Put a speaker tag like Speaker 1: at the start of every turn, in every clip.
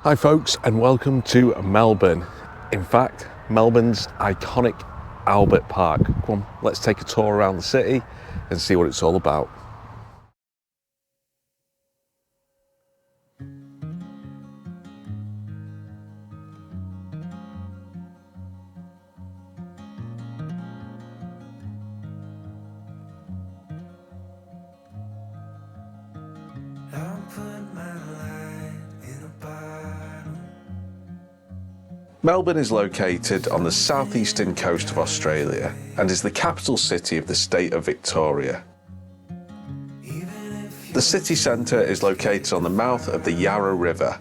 Speaker 1: Hi folks, and welcome to Melbourne. In fact, Melbourne's iconic Albert Park. Come on, let's take a tour around the city and see what it's all about. Melbourne is located on the southeastern coast of Australia and is the capital city of the state of Victoria. The city centre is located on the mouth of the Yarra River.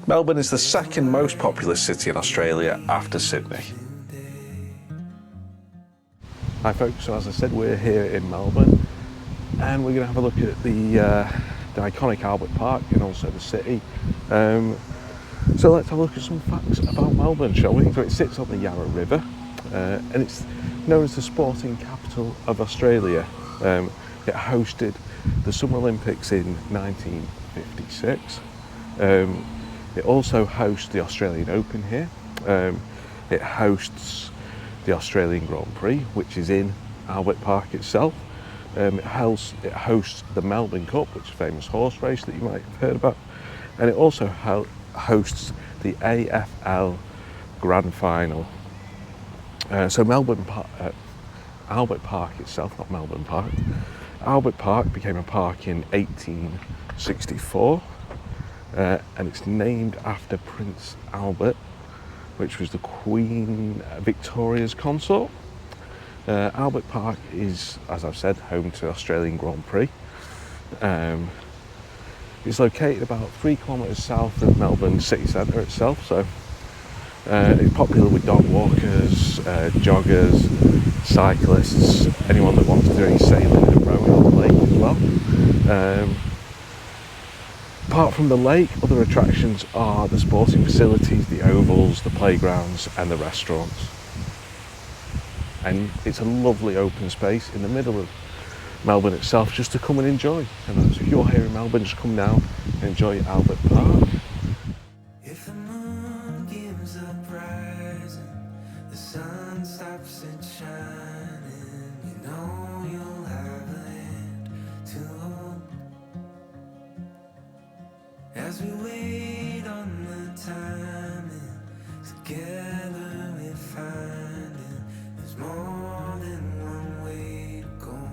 Speaker 1: Melbourne is the second most populous city in Australia after Sydney. Hi folks, so as I said, we're here in Melbourne and we're going to have a look at the iconic Albert Park and also the city. So let's have a look at some facts about Melbourne, shall we? So it sits on the Yarra River and it's known as the sporting capital of Australia. It hosted the Summer Olympics in 1956. It also hosts the Australian Open here. It hosts the Australian Grand Prix, which is in Albert Park itself. It hosts the Melbourne Cup, which is a famous horse race that you might have heard about. And it also hosts the AFL Grand Final. So Albert Park itself, not Melbourne Park. Albert Park became a park in 1864 and it's named after Prince Albert, which was the Queen Victoria's consort. Albert Park is, as I've said, home to the Australian Grand Prix. It's located about 3 kilometres south of Melbourne city centre itself, so it's popular with dog walkers, joggers, cyclists, anyone that wants to do any sailing and rowing on the lake as well. Apart from the lake, other attractions are the sporting facilities, the ovals, the playgrounds and the restaurants. And it's a lovely open space in the middle of Melbourne itself just to come and enjoy. And so if you're here in Melbourne, just come down and enjoy Albert Park.
Speaker 2: If the moon gives up rising, the sun stops it shining, you know you'll have a hand to hold. As we wait on the timing, together we find it, there's more than one way to go home.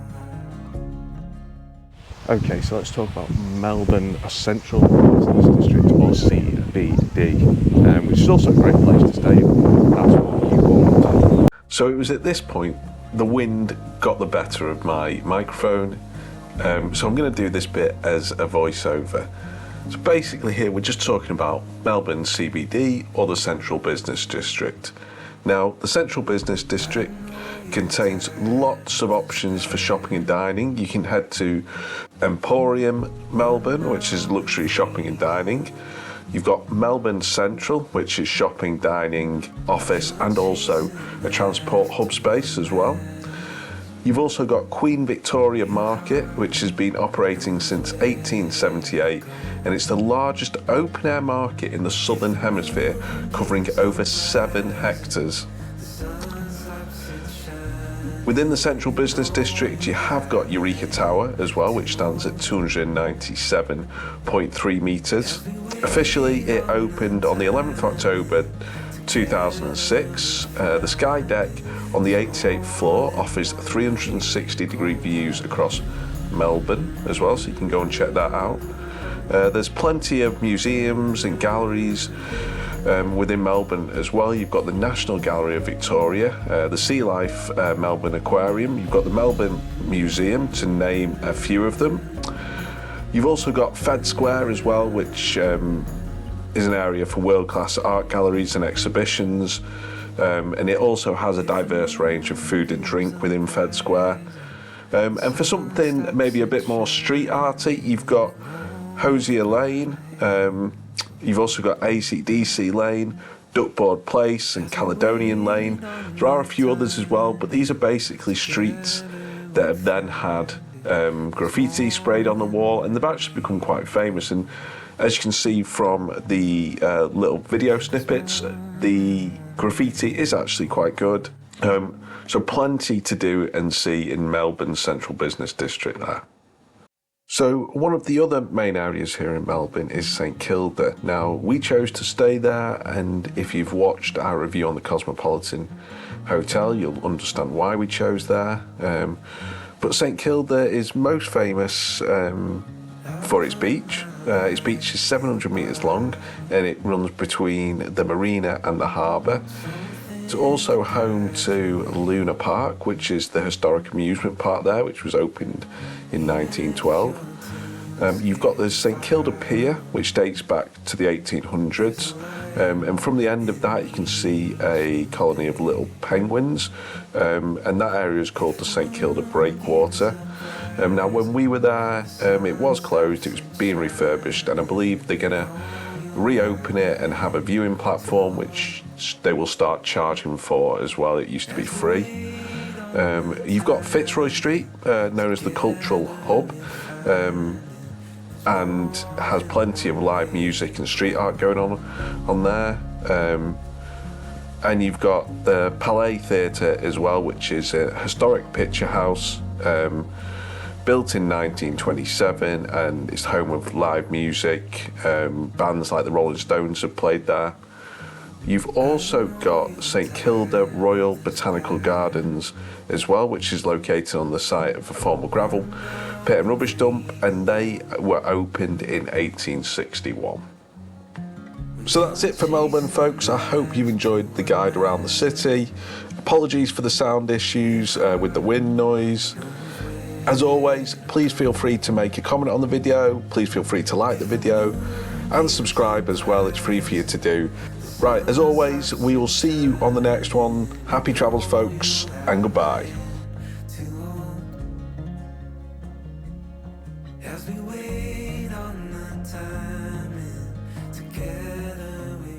Speaker 1: Okay, so let's talk about Melbourne Central Business District, or CBD, which is also a great place to stay. That's what you want. So it was at this point the wind got the better of my microphone, so I'm going to do this bit as a voiceover. So basically here we're just talking about Melbourne CBD, or the Central Business District. Now, the Central Business District contains lots of options for shopping and dining. You can head to Emporium Melbourne, which is luxury shopping and dining. You've got Melbourne Central, which is shopping, dining, office and also a transport hub space as well. You've also got Queen Victoria Market, which has been operating since 1878, and it's the largest open-air market in the Southern Hemisphere, covering over 7 hectares. Within the Central Business District, you have got Eureka Tower as well, which stands at 297.3 metres. Officially, it opened on the 11th of October 2006. The Sky Deck on the 88th floor offers 360-degree views across Melbourne as well, so you can go and check that out. There's plenty of museums and galleries within Melbourne as well. You've got the National Gallery of Victoria, the Sea Life Melbourne Aquarium, you've got the Melbourne Museum, to name a few of them. You've also got Fed Square as well, which is an area for world-class art galleries and exhibitions, and it also has a diverse range of food and drink within Fed Square. And for something maybe a bit more street arty, you've got Hosier Lane, you've also got AC/DC Lane, Duckboard Place and Caledonian Lane. There are a few others as well, but these are basically streets that have then had graffiti sprayed on the wall, and they've actually become quite famous. And As you can see from the little video snippets, the graffiti is actually quite good. So plenty to do and see in Melbourne's central business district there. So one of the other main areas here in Melbourne is St Kilda. Now, we chose to stay there, and if you've watched our review on the Cosmopolitan Hotel, you'll understand why we chose there. But St Kilda is most famous for its beach. Its beach is 700 metres long, and it runs between the marina and the harbour. It's also home to Luna Park, which is the historic amusement park there, which was opened in 1912. You've got the St Kilda Pier, which dates back to the 1800s. And from the end of that, you can see a colony of little penguins. And that area is called the St Kilda Breakwater. Now, when we were there, it was closed, it was being refurbished, and I believe they're going to reopen it and have a viewing platform, which they will start charging for as well. It used to be free. You've got Fitzroy Street, known as the Cultural Hub, and has plenty of live music and street art going on there. And you've got the Palais Theatre as well, which is a historic picture house, built in 1927, and it's home of live music. Bands like the Rolling Stones have played there. You've also got St Kilda Royal Botanical Gardens as well, which is located on the site of a former gravel pit and rubbish dump, and they were opened in 1861. So that's it for Melbourne, folks. I hope you've enjoyed the guide around the city. Apologies for the sound issues with the wind noise. As always, please feel free to make a comment on the video. Please feel free to like the video and subscribe as well. It's free for you to do. Right, as always, we will see you on the next one. Happy travels, folks, and goodbye.
Speaker 2: As we wait on the timing, together we